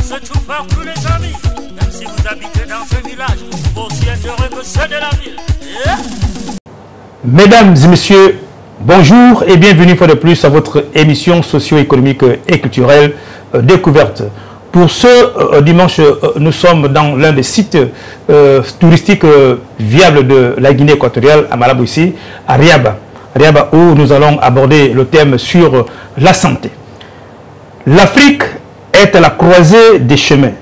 se trouve partout les amis. Même si vous habitez dans ce village, vous pouvez aussi être heureux que ceux de la ville. Mesdames et messieurs, bonjour et bienvenue une fois de plus à votre émission socio-économique et culturelle Découverte. Pour ce dimanche, nous sommes dans l'un des sites touristiques viables de la Guinée équatoriale, à Malabo ici, à Riaba. Riaba, où nous allons aborder le thème sur la santé. L'Afrique est à la croisée des chemins.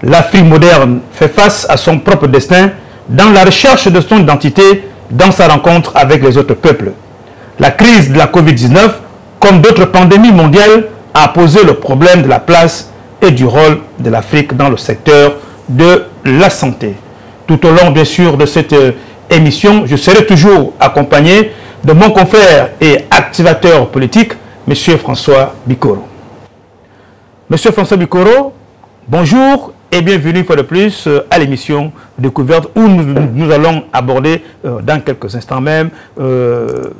L'Afrique moderne fait face à son propre destin dans la recherche de son identité, dans sa rencontre avec les autres peuples. La crise de la Covid-19, comme d'autres pandémies mondiales, a posé le problème de la place et du rôle de l'Afrique dans le secteur de la santé. Tout au long, bien sûr, de cette émission, je serai toujours accompagné de mon confrère et activateur politique, M. François Bikoro. Monsieur François Bikoro, bonjour et bienvenue une fois de plus à l'émission Découverte où nous allons aborder dans quelques instants même le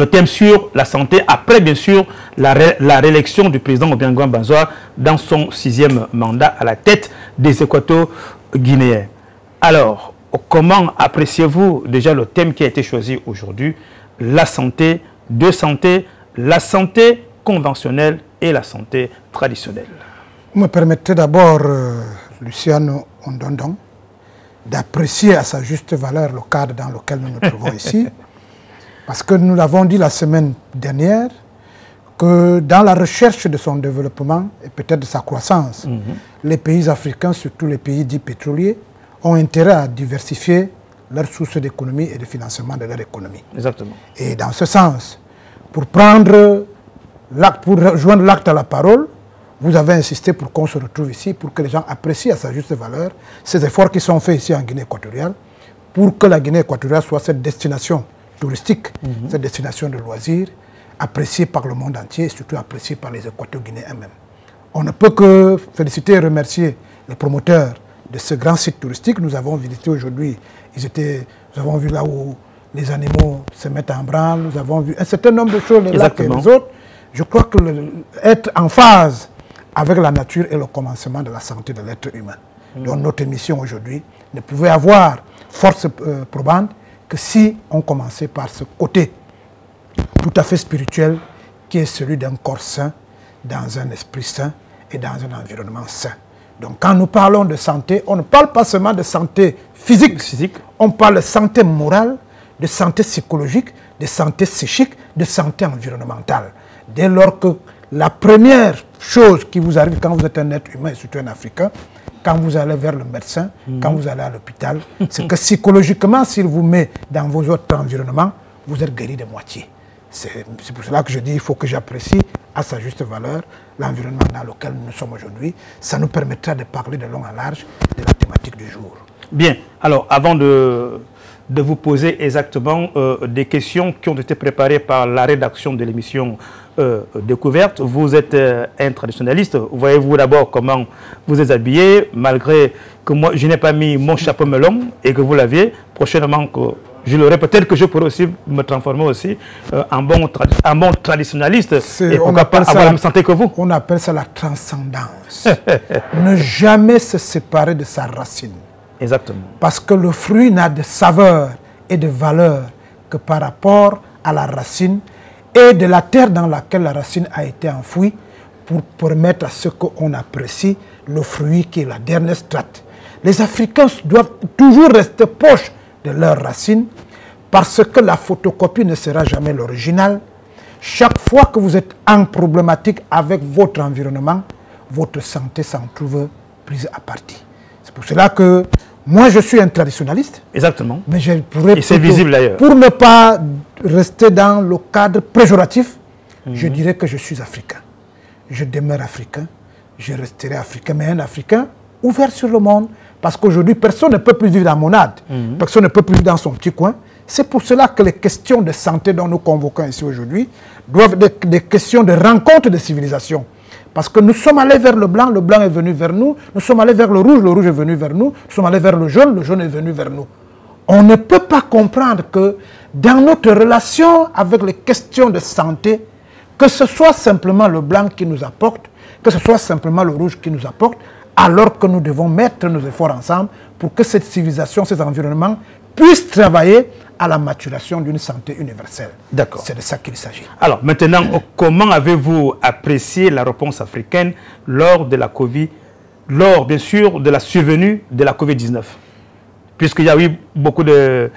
thème sur la santé, après bien sûr la réélection du président Obiangwema Banzoua dans son 6e mandat à la tête des Équato-Guinéens. Alors, comment appréciez-vous déjà le thème qui a été choisi aujourd'hui, la santé, la santé conventionnelle et la santé traditionnelle? Vous me permettez d'abord, Luciano Ondondon, d'apprécier à sa juste valeur le cadre dans lequel nous nous trouvons ici. Parce que nous l'avons dit la semaine dernière, que dans la recherche de son développement et peut-être de sa croissance, les pays africains, surtout les pays dits pétroliers, ont intérêt à diversifier leurs sources d'économie et de financement de leur économie. Exactement. Et dans ce sens, pour joindre l'acte à la parole, vous avez insisté pour qu'on se retrouve ici, pour que les gens apprécient à sa juste valeur ces efforts qui sont faits ici en Guinée équatoriale, pour que la Guinée équatoriale soit cette destination touristique, cette destination de loisirs, appréciée par le monde entier et surtout appréciée par les Équato-Guinéens eux-mêmes. On ne peut que féliciter et remercier les promoteurs de ce grand site touristique. Nous avons visité aujourd'hui, nous avons vu là où les animaux se mettent en branle, nous avons vu un certain nombre de choses, les lacs et les autres. Je crois que être en phase avec la nature est le commencement de la santé de l'être humain. Donc notre émission aujourd'hui ne pouvait avoir force probante que si on commençait par ce côté tout à fait spirituel qui est celui d'un corps sain, dans un esprit sain et dans un environnement sain. Donc quand nous parlons de santé, on ne parle pas seulement de santé physique, on parle de santé morale, de santé psychologique, de santé psychique, de santé environnementale. Dès lors que la première chose qui vous arrive quand vous êtes un être humain, et surtout un Africain, quand vous allez vers le médecin, quand vous allez à l'hôpital, c'est que psychologiquement, s'il vous met dans vos autres environnements, vous êtes guéri de moitié. C'est pour cela que je dis qu'il faut que j'apprécie à sa juste valeur l'environnement dans lequel nous sommes aujourd'hui. Ça nous permettra de parler de long en large de la thématique du jour. Bien, alors avant de vous poser exactement des questions qui ont été préparées par la rédaction de l'émission Découverte. Vous êtes un traditionnaliste. Voyez-vous d'abord comment vous êtes habillé, malgré que moi je n'ai pas mis mon chapeau melon et que vous l'aviez. Prochainement, je l'aurai. Peut-être que je pourrais aussi me transformer aussi en bon traditionnaliste. Et pourquoi pas avoir la même santé que vous. On appelle ça la transcendance. Ne jamais se séparer de sa racine. Exactement. Parce que le fruit n'a de saveur et de valeur que par rapport à la racine et de la terre dans laquelle la racine a été enfouie pour permettre à ce qu'on apprécie le fruit qui est la dernière strate. Les Africains doivent toujours rester proches de leurs racines parce que la photocopie ne sera jamais l'original. Chaque fois que vous êtes en problématique avec votre environnement, votre santé s'en trouve prise à partie. C'est pour cela que moi, je suis un traditionnaliste. Exactement. Mais je pourrais, et c'est visible d'ailleurs. Pour ne pas rester dans le cadre péjoratif, je dirais que je suis africain. Je demeure africain, je resterai africain, mais un Africain ouvert sur le monde. Parce qu'aujourd'hui, personne ne peut plus vivre dans monade. Personne ne peut plus vivre dans son petit coin. C'est pour cela que les questions de santé dont nous convoquons ici aujourd'hui doivent être des questions de rencontre de civilisation. Parce que nous sommes allés vers le blanc est venu vers nous. Nous sommes allés vers le rouge est venu vers nous. Nous sommes allés vers le jaune est venu vers nous. On ne peut pas comprendre que dans notre relation avec les questions de santé, que ce soit simplement le blanc qui nous apporte, que ce soit simplement le rouge qui nous apporte, alors que nous devons mettre nos efforts ensemble pour que cette civilisation, ces environnements puissent travailler à la maturation d'une santé universelle. D'accord. C'est de ça qu'il s'agit. Alors maintenant, comment avez-vous apprécié la réponse africaine lors de la Covid, lors bien sûr de la survenue de la Covid-19? Puisqu'il y a eu beaucoup de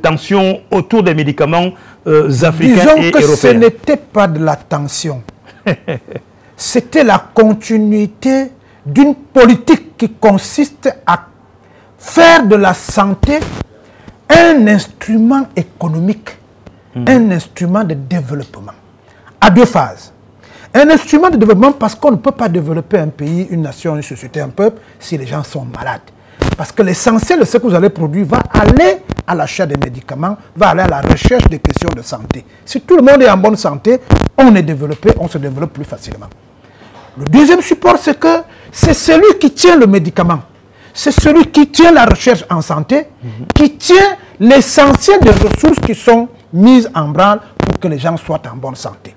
tensions autour des médicaments africains et européens. Disons que ce n'était pas de la tension. C'était la continuité d'une politique qui consiste à faire de la santé un instrument économique, un instrument de développement, à deux phases. Un instrument de développement parce qu'on ne peut pas développer un pays, une nation, une société, un peuple si les gens sont malades. Parce que l'essentiel de ce que vous allez produire va aller à l'achat des médicaments, va aller à la recherche des questions de santé. Si tout le monde est en bonne santé, on est développé, on se développe plus facilement. Le deuxième support, c'est que c'est celui qui tient le médicament. C'est celui qui tient la recherche en santé, qui tient l'essentiel des ressources qui sont mises en branle pour que les gens soient en bonne santé.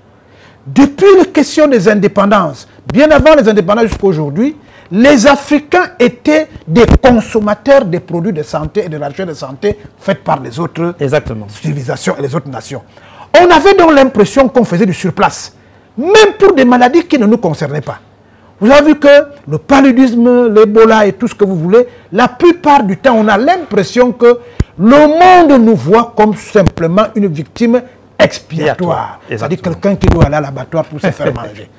Depuis la question des indépendances, bien avant les indépendances jusqu'à aujourd'hui, les Africains étaient des consommateurs des produits de santé et de la recherche de santé faite par les autres civilisations et les autres nations. On avait donc l'impression qu'on faisait du surplace, même pour des maladies qui ne nous concernaient pas. Vous avez vu que le paludisme, l'Ebola et tout ce que vous voulez, la plupart du temps, on a l'impression que le monde nous voit comme simplement une victime expiatoire. C'est-à-dire quelqu'un qui doit aller à l'abattoir pour se faire manger.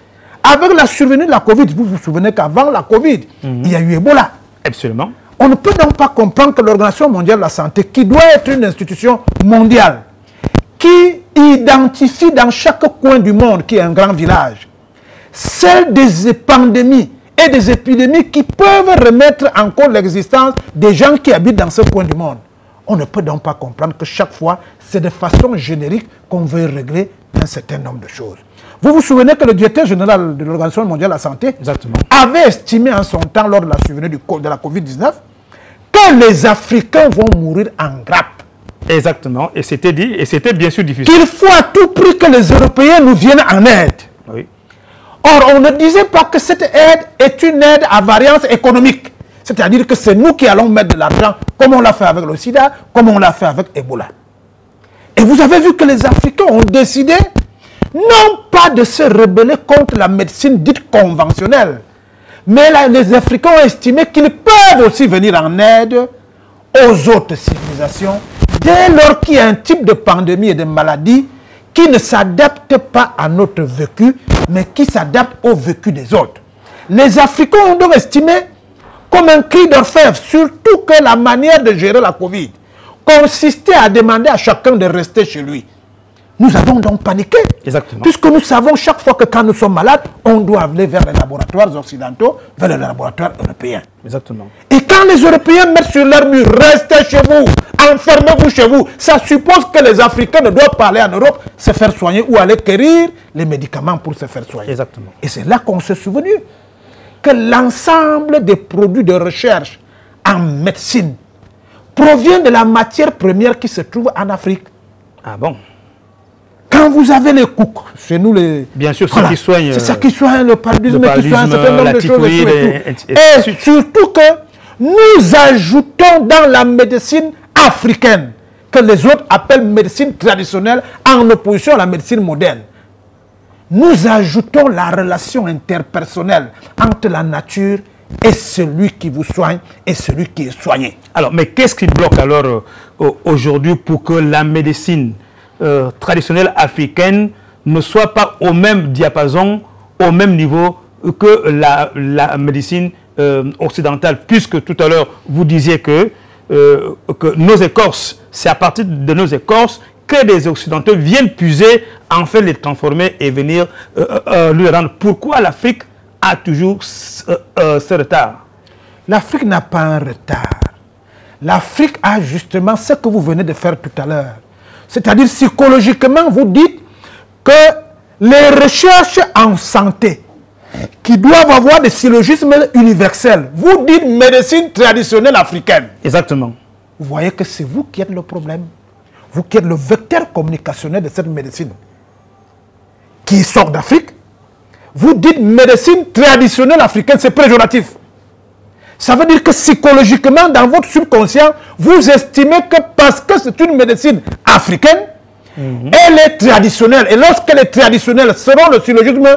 Avec la survenue de la Covid, vous vous souvenez qu'avant la Covid, il y a eu Ebola. Absolument. On ne peut donc pas comprendre que l'Organisation mondiale de la santé, qui doit être une institution mondiale, qui identifie dans chaque coin du monde, qui est un grand village, celle des pandémies et des épidémies qui peuvent remettre en cause l'existence des gens qui habitent dans ce coin du monde. On ne peut donc pas comprendre que chaque fois, c'est de façon générique qu'on veut régler un certain nombre de choses. Vous vous souvenez que le directeur général de l'Organisation mondiale de la santé avait estimé en son temps, lors de la survenue de la Covid-19, que les Africains vont mourir en grappe. Exactement, et c'était dit, et c'était bien sûr difficile. Qu'il faut à tout prix que les Européens nous viennent en aide. Oui. Or, on ne disait pas que cette aide est une aide à variance économique. C'est-à-dire que c'est nous qui allons mettre de l'argent, comme on l'a fait avec le sida, comme on l'a fait avec Ebola. Et vous avez vu que les Africains ont décidé, non pas de se rebeller contre la médecine dite conventionnelle, mais là, les Africains ont estimé qu'ils peuvent aussi venir en aide aux autres civilisations, dès lors qu'il y a un type de pandémie et de maladie qui ne s'adapte pas à notre vécu, mais qui s'adapte au vécu des autres. Les Africains ont donc estimé, comme un cri d'orfèvre, surtout que la manière de gérer la Covid consistait à demander à chacun de rester chez lui. Nous avons donc paniqué. Exactement. Puisque nous savons chaque fois que quand nous sommes malades, on doit aller vers les laboratoires occidentaux, vers les laboratoires européens. Exactement. Et quand les Européens mettent sur leur mur, restez chez vous, enfermez-vous chez vous, ça suppose que les Africains ne doivent pas aller en Europe se faire soigner ou aller quérir les médicaments pour se faire soigner. Exactement. Et c'est là qu'on s'est souvenu que l'ensemble des produits de recherche en médecine provient de la matière première qui se trouve en Afrique. Ah bon? Quand vous avez les coucs, chez nous les... Bien sûr, ceux qui soignent... C'est ça qui soigne le paludisme, qui soigne un certain nombre de choses et surtout que nous ajoutons dans la médecine africaine, que les autres appellent médecine traditionnelle, en opposition à la médecine moderne. Nous ajoutons la relation interpersonnelle entre la nature et celui qui vous soigne et celui qui est soigné. Alors, mais qu'est-ce qui bloque alors aujourd'hui pour que la médecine traditionnelle africaine ne soit pas au même diapason, au même niveau que la médecine occidentale, puisque tout à l'heure vous disiez que nos écorces, c'est à partir de nos écorces que les Occidentaux viennent puiser, enfin les transformer et venir lui rendre. Pourquoi l'Afrique a toujours ce retard? L'Afrique n'a pas un retard. L'Afrique a justement ce que vous venez de faire tout à l'heure. C'est-à-dire psychologiquement, vous dites que les recherches en santé qui doivent avoir des syllogismes universels, vous dites médecine traditionnelle africaine. Exactement. Vous voyez que c'est vous qui êtes le problème. Vous qui êtes le vecteur communicationnel de cette médecine. qui sort d'Afrique, vous dites médecine traditionnelle africaine, c'est péjoratif. Ça veut dire que psychologiquement, dans votre subconscient, vous estimez que parce que c'est une médecine africaine, elle est traditionnelle. Et lorsqu'elle est traditionnelle, selon le syllogisme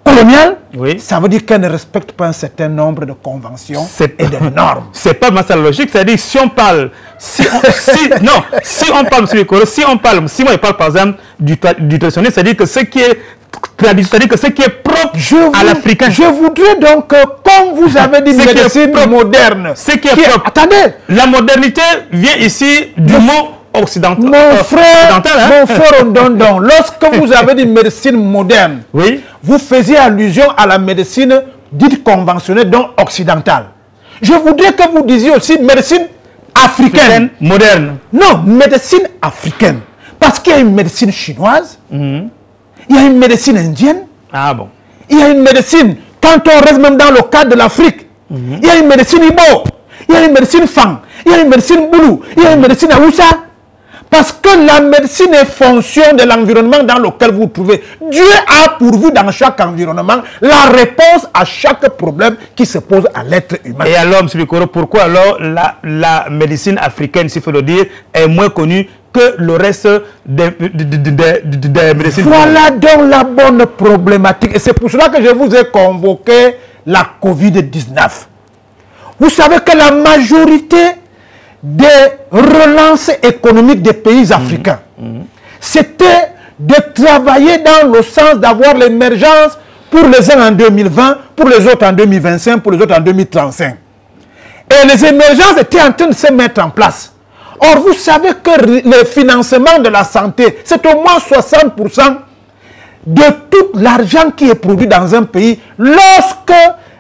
colonial, ça veut dire qu'elle ne respecte pas un certain nombre de conventions et de normes. C'est pas ma logique, c'est-à-dire si on parle, si on parle, si moi je parle par exemple du traditionnel, c'est-à-dire que ce qui est c'est-à-dire que ce qui est propre à l'Africain. Je voudrais donc, comme vous avez dit, médecine moderne. Ce qui est propre. Attendez. La modernité vient ici du mot occidental. Mon frère Ondondon, lorsque vous avez dit médecine moderne, vous faisiez allusion à la médecine dite conventionnelle, donc occidentale. Je voudrais que vous disiez aussi médecine africaine. Moderne. Non, médecine africaine. Parce qu'il y a une médecine chinoise. Il y a une médecine indienne. Ah bon. Il y a une médecine, quand on reste même dans le cadre de l'Afrique, il y a une médecine Ibo, il y a une médecine Fang, il y a une médecine Boulou, il y a une médecine Aoussa. Parce que la médecine est fonction de l'environnement dans lequel vous vous trouvez. Dieu a pourvu dans chaque environnement la réponse à chaque problème qui se pose à l'être humain. Et alors, M. Bikoro, pourquoi alors la médecine africaine, s'il faut le dire, est moins connue que le reste des médecines? Voilà donc la bonne problématique. Et c'est pour cela que je vous ai convoqué la Covid-19. Vous savez que la majorité des relances économiques des pays africains, c'était de travailler dans le sens d'avoir l'émergence pour les uns en 2020, pour les autres en 2025, pour les autres en 2035. Et les émergences étaient en train de se mettre en place. Or, vous savez que le financement de la santé, c'est au moins 60% de tout l'argent qui est produit dans un pays lorsque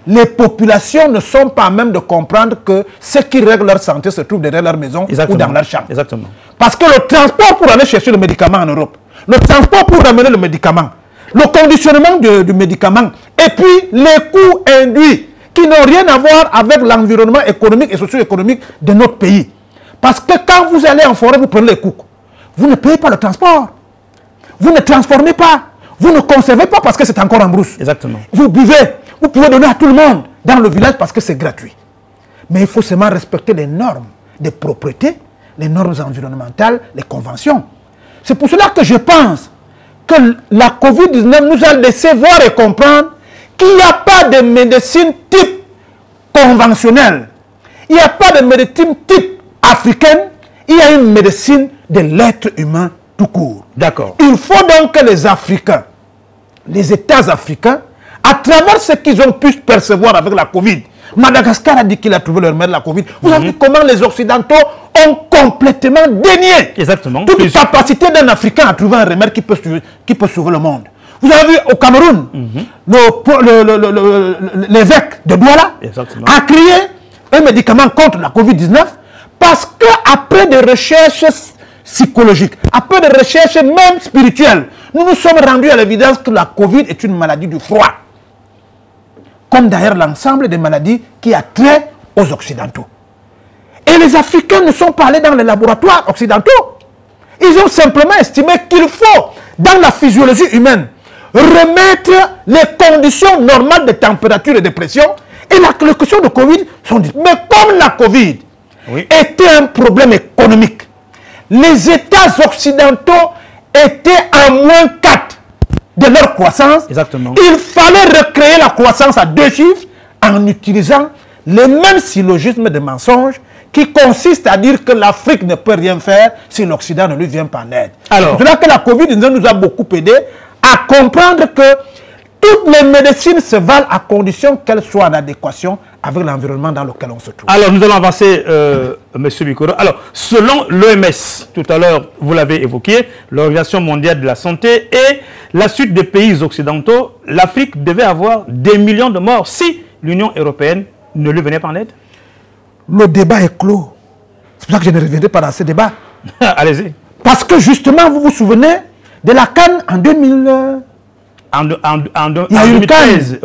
les populations ne sont pas même de comprendre que ce qui règle leur santé se trouve derrière leur maison ou dans leur chambre. Exactement. Parce que le transport pour aller chercher le médicament en Europe, le transport pour ramener le médicament, le conditionnement du médicament, et puis les coûts induits qui n'ont rien à voir avec l'environnement économique et socio-économique de notre pays. Parce que quand vous allez en forêt, vous prenez les coûts. Vous ne payez pas le transport. Vous ne transformez pas. Vous ne conservez pas parce que c'est encore en brousse. Exactement. Vous buvez. Vous pouvez donner à tout le monde dans le village parce que c'est gratuit. Mais il faut seulement respecter les normes de propreté, les normes environnementales, les conventions. C'est pour cela que je pense que la Covid-19 nous a laissé voir et comprendre qu'il n'y a pas de médecine type conventionnelle. Il n'y a pas de médecine type africaine. Il y a une médecine de l'être humain tout court. D'accord. Il faut donc que les Africains, les États africains, à travers ce qu'ils ont pu percevoir avec la Covid, Madagascar a dit qu'il a trouvé le remède de la Covid. Vous avez vu comment les Occidentaux ont complètement dénié toute capacité d'un Africain à trouver un remède qui peut sauver le monde. Vous avez vu au Cameroun, l'évêque de Douala a créé un médicament contre la Covid-19 parce qu'après des recherches psychologiques, après des recherches même spirituelles, nous nous sommes rendus à l'évidence que la Covid est une maladie du froid. Comme d'ailleurs l'ensemble des maladies qui a trait aux Occidentaux. Et les Africains ne sont pas allés dans les laboratoires occidentaux. Ils ont simplement estimé qu'il faut, dans la physiologie humaine, remettre les conditions normales de température et de pression. Et la question de Covid sont dites. Mais comme la Covid était un problème économique, les États occidentaux étaient à moins 4 de leur croissance. Il fallait recréer la croissance à 2 chiffres en utilisant le même syllogisme de mensonge qui consiste à dire que l'Afrique ne peut rien faire si l'Occident ne lui vient pas en aide. C'est pour cela que la Covid nous a beaucoup aidé à comprendre que toutes les médecines se valent à condition qu'elles soient en adéquation avec l'environnement dans lequel on se trouve. Alors, nous allons avancer, M. Bikoro. Alors, selon l'OMS, tout à l'heure, vous l'avez évoqué, l'Organisation mondiale de la santé et la suite des pays occidentaux, l'Afrique devait avoir des millions de morts si l'Union européenne ne lui venait pas en aide. Le débat est clos. C'est pour ça que je ne reviendrai pas dans ce débat. Allez-y. Parce que justement, vous vous souvenez de la CAN en 2000... En il y a eu 2013,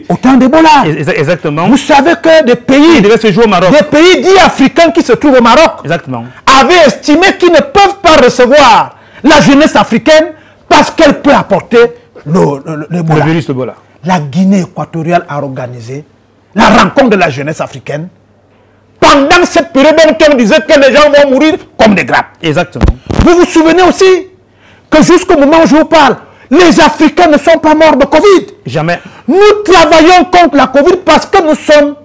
au temps d'Ebola. Exactement. Vous savez que des pays, devaient se jouer au Maroc. Des pays dits africains qui se trouvent au Maroc, avaient estimé qu'ils ne peuvent pas recevoir la jeunesse africaine parce qu'elle peut apporter le virus Ebola. La Guinée équatoriale a organisé la rencontre de la jeunesse africaine pendant cette période où on disait que les gens vont mourir comme des grappes. Exactement. Vous vous souvenez aussi que jusqu'au moment où je vous parle, les Africains ne sont pas morts de Covid. Jamais. Nous travaillons contre la Covid parce que nous sommes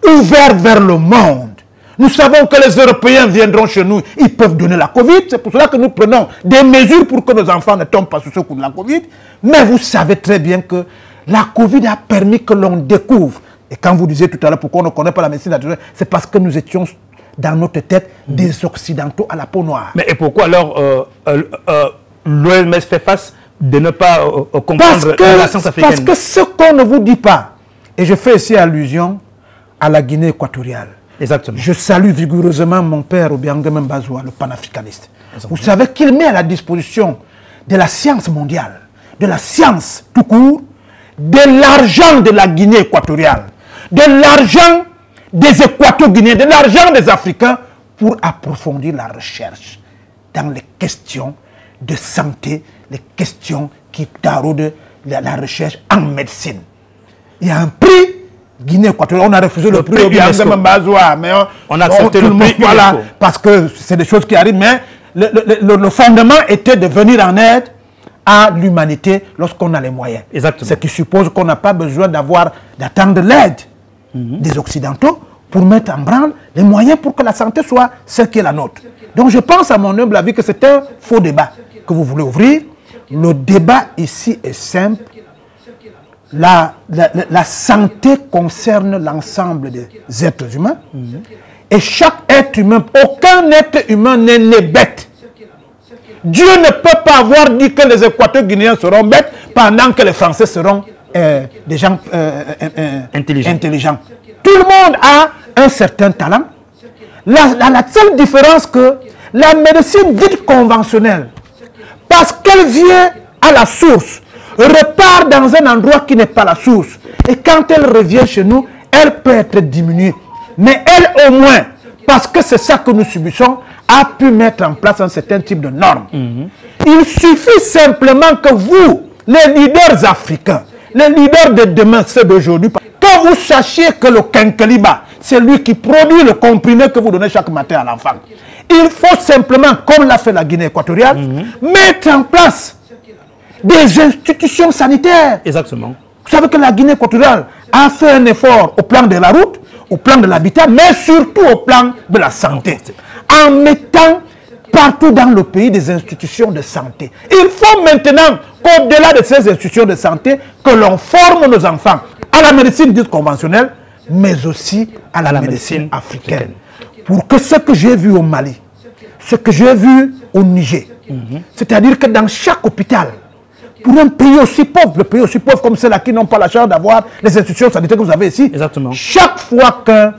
ouverts vers le monde. Nous savons que les Européens viendront chez nous, ils peuvent donner la Covid. C'est pour cela que nous prenons des mesures pour que nos enfants ne tombent pas sous ce coup de la Covid. Mais vous savez très bien que la Covid a permis que l'on découvre. Et quand vous disiez tout à l'heure pourquoi on ne connaît pas la médecine naturelle, c'est parce que nous étions dans notre tête des Occidentaux à la peau noire. Mais et pourquoi alors l'OMS fait face de ne pas comprendre la science africaine? Parce que ce qu'on ne vous dit pas, et je fais ici allusion à la Guinée équatoriale. Exactement. Je salue vigoureusement mon père Obiangema Mbazoua, le panafricaniste. Vous savez qu'il met à la disposition de la science mondiale, de la science tout court, de l'argent de la Guinée équatoriale, de l'argent des Équato-Guinéens, de l'argent des Africains pour approfondir la recherche dans les questions de santé, les questions qui taraudent la recherche en médecine. Il y a un prix Guinée équatoriale, on a refusé le prix Obiangema Mbazoua, mais on a accepté le prix voilà, parce que c'est des choses qui arrivent, mais le fondement était de venir en aide à l'humanité lorsqu'on a les moyens. Exactement. Ce qui suppose qu'on n'a pas besoin d'attendre l'aide des Occidentaux pour mettre en branle les moyens pour que la santé soit celle qui est la nôtre. Donc je pense à mon humble avis que c'est un faux débat que vous voulez ouvrir. Le débat ici est simple. La santé concerne l'ensemble des êtres humains. Et chaque être humain, aucun être humain n'est né bête. Dieu ne peut pas avoir dit que les Équato-Guinéens seront bêtes pendant que les Français seront des gens intelligents. Tout le monde a un certain talent. La seule différence que la médecine dite conventionnelle, parce qu'elle vient à la source, repart dans un endroit qui n'est pas la source. Et quand elle revient chez nous, elle peut être diminuée. Mais elle au moins, parce que c'est ça que nous subissons, a pu mettre en place un certain type de normes. Il suffit simplement que vous, les leaders africains, les leaders de demain, ceux d'aujourd'hui, que vous sachiez que le quinqueliba, c'est lui qui produit le comprimé que vous donnez chaque matin à l'enfant. Il faut simplement, comme l'a fait la Guinée équatoriale, mettre en place des institutions sanitaires. Exactement. Vous savez que la Guinée équatoriale a fait un effort au plan de la route, au plan de l'habitat, mais surtout au plan de la santé. En mettant partout dans le pays des institutions de santé. Il faut maintenant qu'au-delà de ces institutions de santé, que l'on forme nos enfants à la médecine dite conventionnelle, mais aussi à la médecine africaine. Pour que ce que j'ai vu au Mali, ce que j'ai vu au Niger, c'est-à-dire que dans chaque hôpital, pour un pays aussi pauvre, le pays aussi pauvre comme ceux-là qui n'ont pas la chance d'avoir les institutions sanitaires que vous avez ici, exactement. Chaque fois qu'un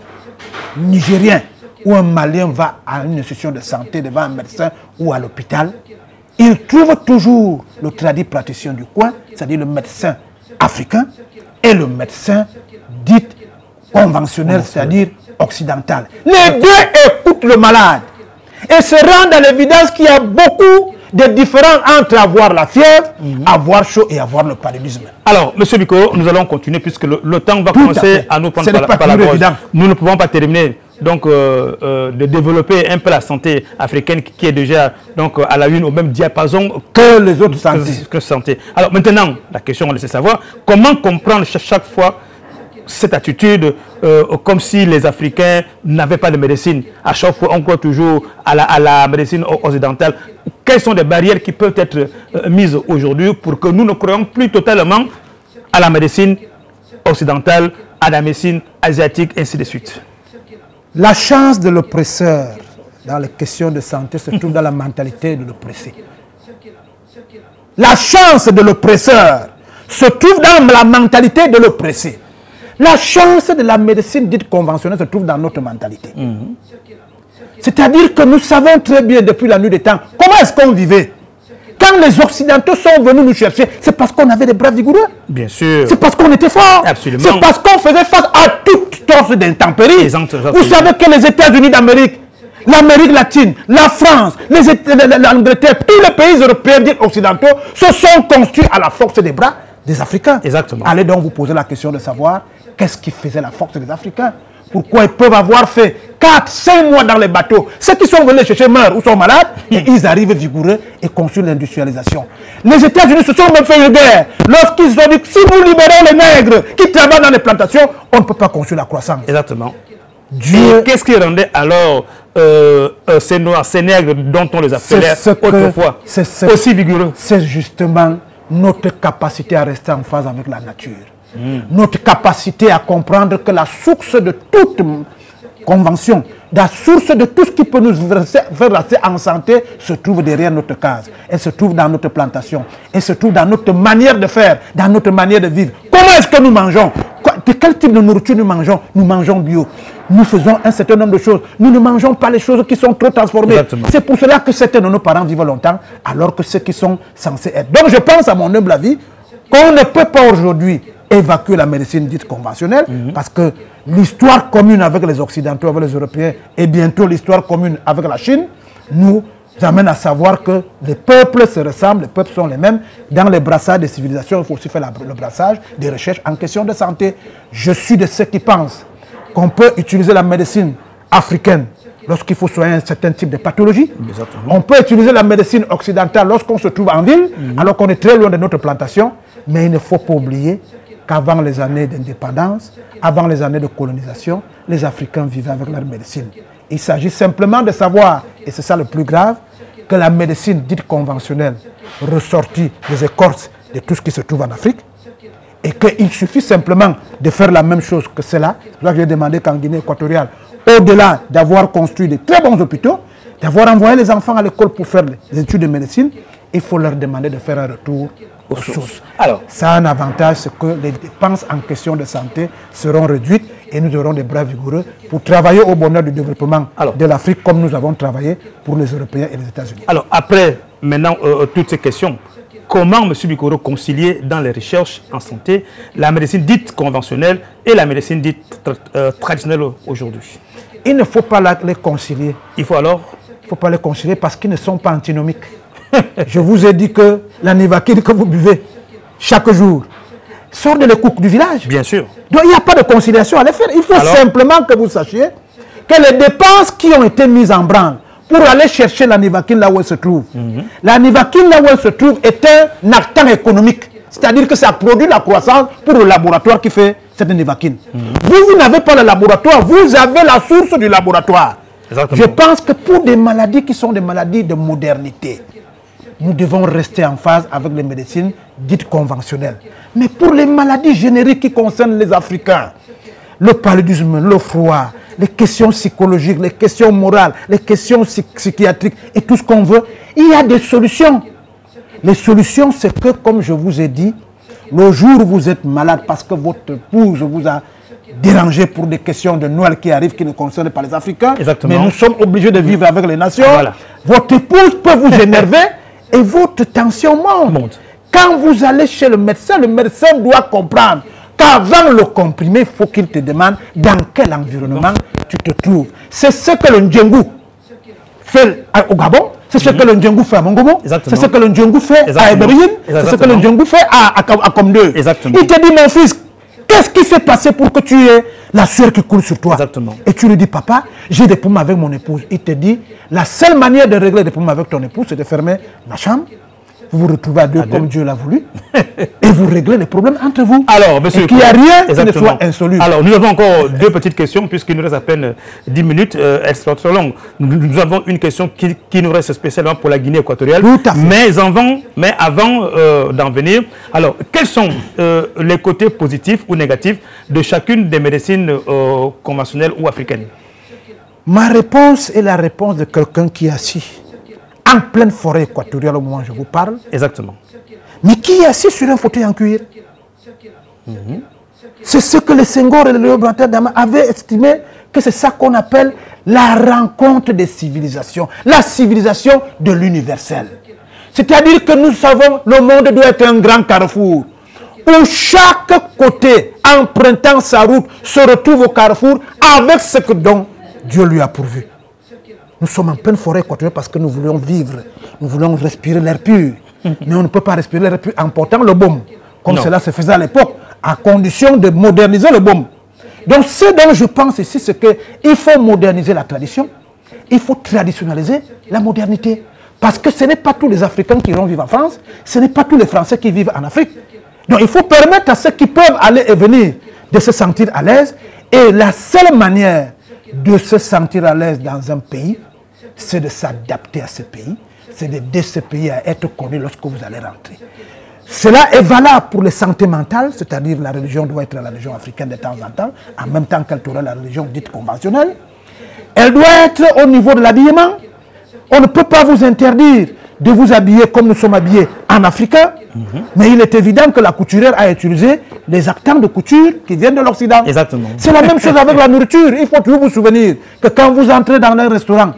Nigérien ou un Malien va à une institution de santé devant un médecin ou à l'hôpital, il trouve toujours le tradit praticien du coin, c'est-à-dire le médecin africain et le médecin dit conventionnel, c'est-à-dire occidental. Les deux écoutent le malade et se rendent à l'évidence qu'il y a beaucoup de différences entre avoir la fièvre, avoir chaud et avoir le paludisme. Alors, M. Bikoro, nous allons continuer puisque le temps va commencer à nous prendre par la gorge. Nous ne pouvons pas terminer donc, de développer un peu la santé africaine qui est déjà donc, à la une au même diapason que les autres santé. Alors maintenant, la question, on essaie de savoir comment comprendre chaque fois cette attitude comme si les Africains n'avaient pas de médecine. À chaque fois, on croit toujours à la médecine occidentale. Quelles sont les barrières qui peuvent être mises aujourd'hui pour que nous ne croyons plus totalement à la médecine occidentale, à la médecine asiatique, ainsi de suite? La chance de l'oppresseur dans les questions de santé se trouve dans la mentalité de l'oppressé. La chance de l'oppresseur se trouve dans la mentalité de l'oppressé. La chance de la médecine dite conventionnelle se trouve dans notre mentalité. C'est-à-dire que nous savons très bien depuis la nuit des temps comment est-ce qu'on vivait. Quand les Occidentaux sont venus nous chercher, c'est parce qu'on avait des bras vigoureux. Bien sûr. C'est parce qu'on était forts. Absolument. C'est parce qu'on faisait face à toute sorte d'intempéries. Vous savez que les États-Unis d'Amérique l'Amérique latine, la France, l'Angleterre, tous les pays européens dits occidentaux se sont construits à la force des bras des Africains. Exactement. Allez donc vous poser la question de savoir qu'est-ce qui faisait la force des Africains. Pourquoi ils peuvent avoir fait 4-5 mois dans les bateaux. Ceux qui sont venus chercher meurent ou sont malades et ils arrivent vigoureux et construisent l'industrialisation. Les États-Unis se sont même fait une guerre lorsqu'ils ont dit que si nous libérons les nègres qui travaillent dans les plantations, on ne peut pas construire la croissance. Exactement. Dieu, qu'est-ce qui rendait alors ces noirs, ces nègres dont on les appelait autrefois aussi vigoureux? C'est justement notre capacité à rester en phase avec la nature. Notre capacité à comprendre que la source de toute convention, la source de tout ce qui peut nous faire rester en santé se trouve derrière notre case. Elle se trouve dans notre plantation. Elle se trouve dans notre manière de faire, dans notre manière de vivre. Comment est-ce que nous mangeons? De quel type de nourriture nous mangeons? Nous mangeons bio. Nous faisons un certain nombre de choses. Nous ne mangeons pas les choses qui sont trop transformées. C'est pour cela que certains de nos parents vivent longtemps, alors que ceux qui sont censés être. Donc je pense, à mon humble avis, qu'on ne peut pas aujourd'hui évacuer la médecine dite conventionnelle, parce que l'histoire commune avec les Occidentaux, avec les Européens, et bientôt l'histoire commune avec la Chine, nous amène à savoir que les peuples se ressemblent, les peuples sont les mêmes. Dans les brassages des civilisations, il faut aussi faire le brassage des recherches en question de santé. Je suis de ceux qui pensent qu'on peut utiliser la médecine africaine lorsqu'il faut soigner un certain type de pathologie. On peut utiliser la médecine occidentale lorsqu'on se trouve en ville, alors qu'on est très loin de notre plantation. Mais il ne faut pas oublier qu'avant les années d'indépendance, avant les années de colonisation, les Africains vivaient avec leur médecine. Il s'agit simplement de savoir, et c'est ça le plus grave, que la médecine dite conventionnelle, ressortie des écorces de tout ce qui se trouve en Afrique, et qu'il suffit simplement de faire la même chose que cela. C'est pour ça que j'ai demandé qu'en Guinée équatoriale, au-delà d'avoir construit de très bons hôpitaux, d'avoir envoyé les enfants à l'école pour faire des études de médecine, il faut leur demander de faire un retour aux sources. Alors, ça a un avantage, c'est que les dépenses en question de santé seront réduites et nous aurons des bras vigoureux pour travailler au bonheur du développement de l'Afrique comme nous avons travaillé pour les Européens et les États-Unis. Alors, après maintenant toutes ces questions, comment, M. Bikoro, concilier dans les recherches en santé la médecine dite conventionnelle et la médecine dite traditionnelle aujourd'hui? Il ne faut pas les concilier. Il faut alors? Il ne faut pas les concilier parce qu'ils ne sont pas antinomiques. Je vous ai dit que la Nivaquine que vous buvez chaque jour sort de les coups du village. Bien sûr. Donc il n'y a pas de conciliation à les faire. Il faut simplement que vous sachiez que les dépenses qui ont été mises en branle pour aller chercher la Nivaquine là où elle se trouve, la Nivaquine là où elle se trouve est un actant économique. C'est-à-dire que ça produit la croissance pour le laboratoire qui fait cette Nivaquine. Vous n'avez pas le laboratoire, vous avez la source du laboratoire. Exactement. Je pense que pour des maladies qui sont des maladies de modernité, nous devons rester en phase avec les médecines dites conventionnelles. Mais pour les maladies génériques qui concernent les Africains, le paludisme, le froid, les questions psychologiques, les questions morales, les questions psychiatriques et tout ce qu'on veut, il y a des solutions. Les solutions, c'est que, comme je vous ai dit, le jour où vous êtes malade parce que votre épouse vous a dérangé pour des questions de Noël qui arrivent, qui ne concernent pas les Africains, mais nous sommes obligés de vivre avec les nations, votre épouse peut vous énerver et votre tension monte. Quand vous allez chez le médecin doit comprendre qu'avant le comprimé, il faut qu'il te demande dans quel environnement tu te trouves. C'est ce que le Ndjengu fait au Gabon, c'est ce que le Ndjengu fait à Mongomo, c'est ce que le Ndjengu fait à Eberyin, c'est ce que le Ndjengu fait à Komdeu. Il te dit, mon fils, qu'est-ce qui s'est passé pour que tu aies la sueur qui coule sur toi? Et tu lui dis, papa, j'ai des problèmes avec mon épouse. Il te dit, la seule manière de régler des problèmes avec ton épouse, c'est de fermer la chambre. Vous vous retrouvez à deux comme Dieu l'a voulu. Et vous réglez les problèmes entre vous. Alors, monsieur, et qu'il n'y a rien qui ne soit insoluble. Alors, nous avons encore deux petites questions, puisqu'il nous reste à peine 10 minutes. Elles sont trop longues. Nous avons une question qui nous reste spécialement pour la Guinée équatoriale. Tout à fait. Mais avant d'en venir, alors, quels sont les côtés positifs ou négatifs de chacune des médecines conventionnelles ou africaines? Ma réponse est la réponse de quelqu'un qui est assis en pleine forêt équatoriale au moment où je vous parle. Exactement. Mais qui est assis sur un fauteuil en cuir. C'est ce que les Senghor et les Léopold Dama avaient estimé que c'est ça qu'on appelle la rencontre des civilisations, la civilisation de l'universel. C'est-à-dire que nous savons que le monde doit être un grand carrefour où chaque côté, empruntant sa route, se retrouve au carrefour avec ce que dont Dieu lui a pourvu. Nous sommes en pleine forêt équatoriale parce que nous voulons vivre, nous voulons respirer l'air pur. Mais on ne peut pas respirer l'air pur en portant le baume, comme cela se faisait à l'époque, à condition de moderniser le baume. Donc ce dont je pense ici, c'est qu'il faut moderniser la tradition, il faut traditionnaliser la modernité. Parce que ce n'est pas tous les Africains qui vont vivre en France, ce n'est pas tous les Français qui vivent en Afrique. Donc il faut permettre à ceux qui peuvent aller et venir de se sentir à l'aise. Et la seule manière de se sentir à l'aise dans un pays, c'est de s'adapter à ce pays, c'est d'aider ce pays à être connu lorsque vous allez rentrer. Cela est valable pour les santé mentale, c'est-à-dire la religion doit être la religion africaine de temps en temps, en même temps qu'elle aura la religion dite conventionnelle. Elle doit être au niveau de l'habillement. On ne peut pas vous interdire de vous habiller comme nous sommes habillés en africain, mais il est évident que la couturière a utilisé les actants de couture qui viennent de l'Occident. Exactement. C'est la même chose avec la nourriture. Il faut toujours vous souvenir que quand vous entrez dans un restaurant,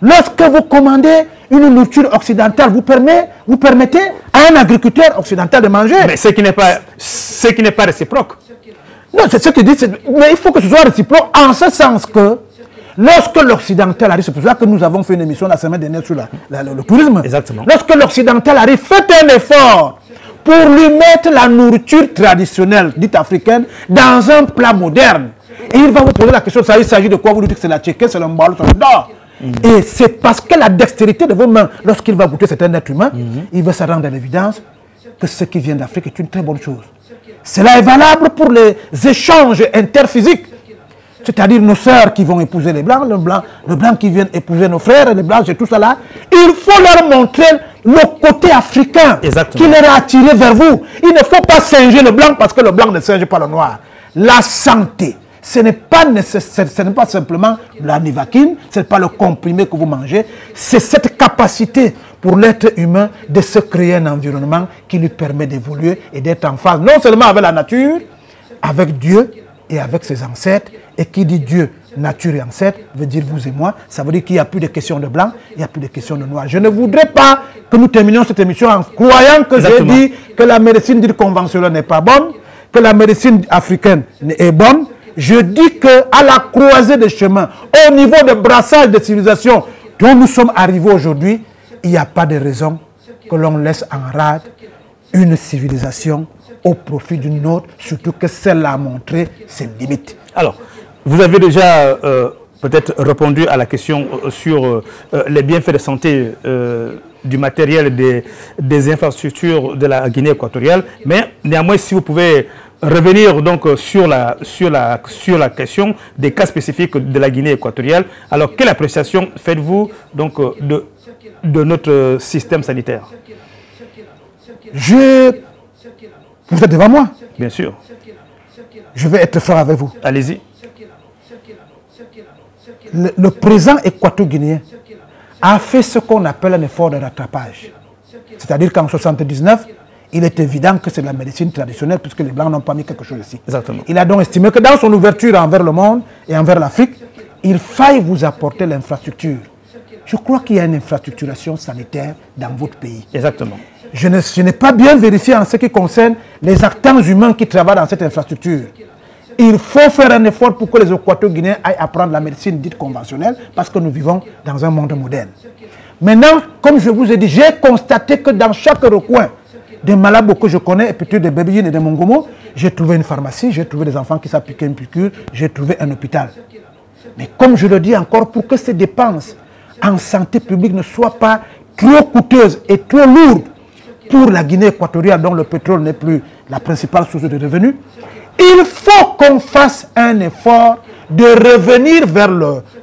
lorsque vous commandez une nourriture occidentale, vous permettez à un agriculteur occidental de manger. Mais ce qui n'est pas réciproque. Non, c'est ce que dit. Mais il faut que ce soit réciproque en ce sens que lorsque l'occidental arrive, c'est pour ça que nous avons fait une émission la semaine dernière sur le tourisme. Exactement. Lorsque l'occidental arrive, faites un effort pour lui mettre la nourriture traditionnelle, dite africaine, dans un plat moderne. Et il va vous poser la question, ça, il s'agit de quoi? Vous lui dites que c'est la tchéquée, c'est le mbalo, c'est le dor. Et c'est parce que la dextérité de vos mains, lorsqu'il va goûter, c'est un être humain, il va se rendre à l'évidence que ce qui vient d'Afrique est une très bonne chose. Cela est valable pour les échanges interphysiques. C'est-à-dire nos sœurs qui vont épouser les blancs, le blanc qui vient épouser nos frères, les blancs et tout ça là. Il faut leur montrer le côté africain qui leur a attiré vers vous. Il ne faut pas singer le blanc parce que le blanc ne singe pas le noir. La santé, ce n'est pas simplement la nivaquine, ce n'est pas le comprimé que vous mangez, c'est cette capacité pour l'être humain de se créer un environnement qui lui permet d'évoluer et d'être en phase, non seulement avec la nature, avec Dieu et avec ses ancêtres. Et qui dit Dieu, nature et ancêtre, veut dire vous et moi. Ça veut dire qu'il n'y a plus de questions de blanc, il n'y a plus de questions de noir. Je ne voudrais pas que nous terminions cette émission en croyant que j'ai dit que la médecine dite conventionnelle n'est pas bonne, que la médecine africaine est bonne. Je dis qu'à la croisée des chemins, au niveau de brassage de civilisation dont nous sommes arrivés aujourd'hui, il n'y a pas de raison que l'on laisse en rade une civilisation au profit d'une autre, surtout que celle-là a montré ses limites. Alors, vous avez déjà peut-être répondu à la question sur les bienfaits de santé du matériel des infrastructures de la Guinée équatoriale, mais néanmoins, si vous pouvez revenir donc sur la question des cas spécifiques de la Guinée équatoriale, alors quelle appréciation faites-vous donc de notre système sanitaire? Vous êtes devant moi? Bien sûr. Je vais être franc avec vous. Allez-y. Le président équato-guinéen a fait ce qu'on appelle un effort de rattrapage. C'est-à-dire qu'en 1979, il est évident que c'est de la médecine traditionnelle puisque les Blancs n'ont pas mis quelque chose ici. Exactement. Il a donc estimé que dans son ouverture envers le monde et envers l'Afrique, il faille vous apporter l'infrastructure. Je crois qu'il y a une infrastructuration sanitaire dans votre pays. Exactement. Je n'ai pas bien vérifié en ce qui concerne les acteurs humains qui travaillent dans cette infrastructure. Il faut faire un effort pour que les Équato-Guinéens aillent apprendre la médecine dite conventionnelle parce que nous vivons dans un monde moderne. Maintenant, comme je vous ai dit, j'ai constaté que dans chaque recoin des malabos que je connais, et plutôt des Bébéines et des Mongomo, j'ai trouvé une pharmacie, j'ai trouvé des enfants qui s'appliquaient une piqûre, j'ai trouvé un hôpital. Mais comme je le dis encore, pour que ces dépenses en santé publique ne soient pas trop coûteuses et trop lourdes pour la Guinée équatoriale dont le pétrole n'est plus la principale source de revenus, il faut qu'on fasse un effort de revenir vers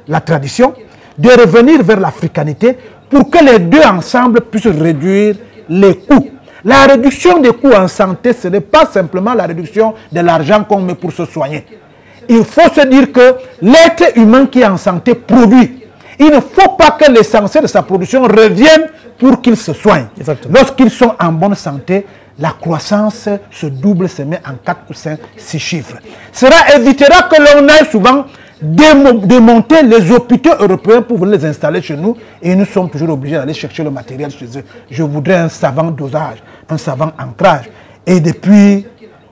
la tradition, de revenir vers l'africanité pour que les deux ensemble puissent réduire les coûts. La réduction des coûts en santé, ce n'est pas simplement la réduction de l'argent qu'on met pour se soigner. Il faut se dire que l'être humain qui est en santé produit. Il ne faut pas que l'essentiel de sa production revienne pour qu'il se soigne. Lorsqu'ils sont en bonne santé, la croissance se double, se met en 4 ou 5, 6 chiffres. Cela évitera que l'on aille souvent démonter les hôpitaux européens pour venir les installer chez nous et nous sommes toujours obligés d'aller chercher le matériel chez eux. Je voudrais un savant dosage, un savant ancrage. Et depuis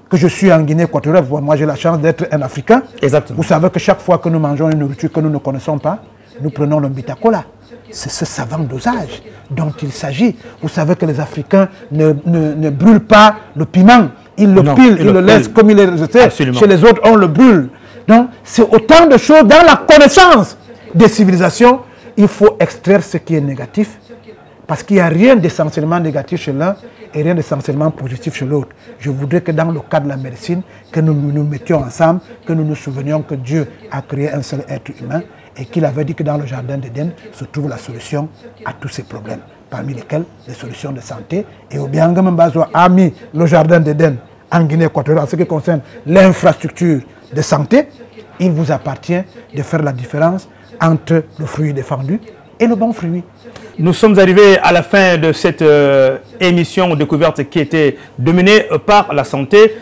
que je suis en Guinée équatoriale, moi j'ai la chance d'être un Africain. Exactement. Vous savez que chaque fois que nous mangeons une nourriture que nous ne connaissons pas, nous prenons le Mbitakola. C'est ce savant dosage dont il s'agit. Vous savez que les Africains ne brûlent pas le piment. Ils le pilent, ils le laissent comme il est rejeté. Chez les autres, on le brûle. Donc, c'est autant de choses dans la connaissance des civilisations. Il faut extraire ce qui est négatif. Parce qu'il n'y a rien d'essentiellement négatif chez l'un et rien d'essentiellement positif chez l'autre. Je voudrais que dans le cas de la médecine, que nous nous mettions ensemble, que nous nous souvenions que Dieu a créé un seul être humain et qu'il avait dit que dans le jardin d'Éden se trouve la solution à tous ces problèmes, parmi lesquels les solutions de santé. Et au bien Mbazo a mis le jardin d'Éden en Guinée équatoriale en ce qui concerne l'infrastructure de santé. Il vous appartient de faire la différence entre le fruit défendu et le bon fruit. Nous sommes arrivés à la fin de cette émission découverte qui était dominée par la santé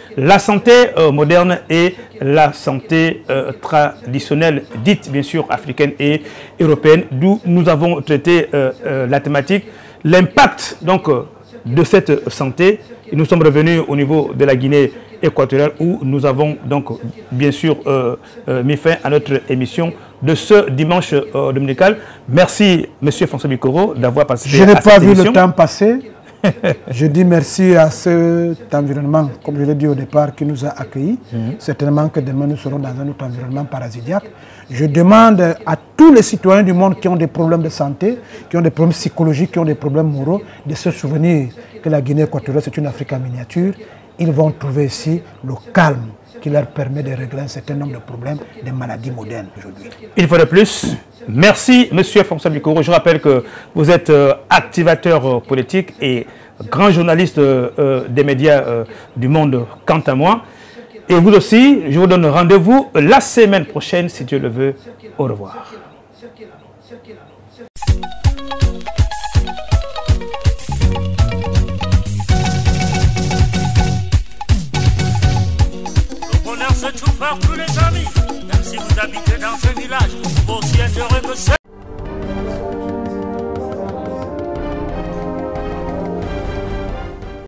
moderne et la santé traditionnelle, dite bien sûr africaine et européenne, d'où nous avons traité la thématique, l'impact donc de cette santé. Et nous sommes revenus au niveau de la Guinée équatoriale où nous avons donc bien sûr mis fin à notre émission de ce dimanche dominical. Merci Monsieur François Bikoro d'avoir participé à cette émission. Je n'ai pas vu le temps passer. Je dis merci à cet environnement, comme je l'ai dit au départ, qui nous a accueillis. Certainement que demain nous serons dans un autre environnement parasitiaque. Je demande à tous les citoyens du monde qui ont des problèmes de santé, qui ont des problèmes psychologiques, qui ont des problèmes moraux, de se souvenir que la Guinée équatoriale c'est une Afrique en miniature. Ils vont trouver ici le calme qui leur permet de régler un certain nombre de problèmes des maladies modernes aujourd'hui. Une fois de plus, merci Monsieur François Bikoro. Je rappelle que vous êtes activateur politique et grand journaliste des médias du monde quant à moi. Et vous aussi, je vous donne rendez-vous la semaine prochaine si Dieu le veut. Au revoir. Se trouve par tous les amis, même si vous habitez dans ce village, vous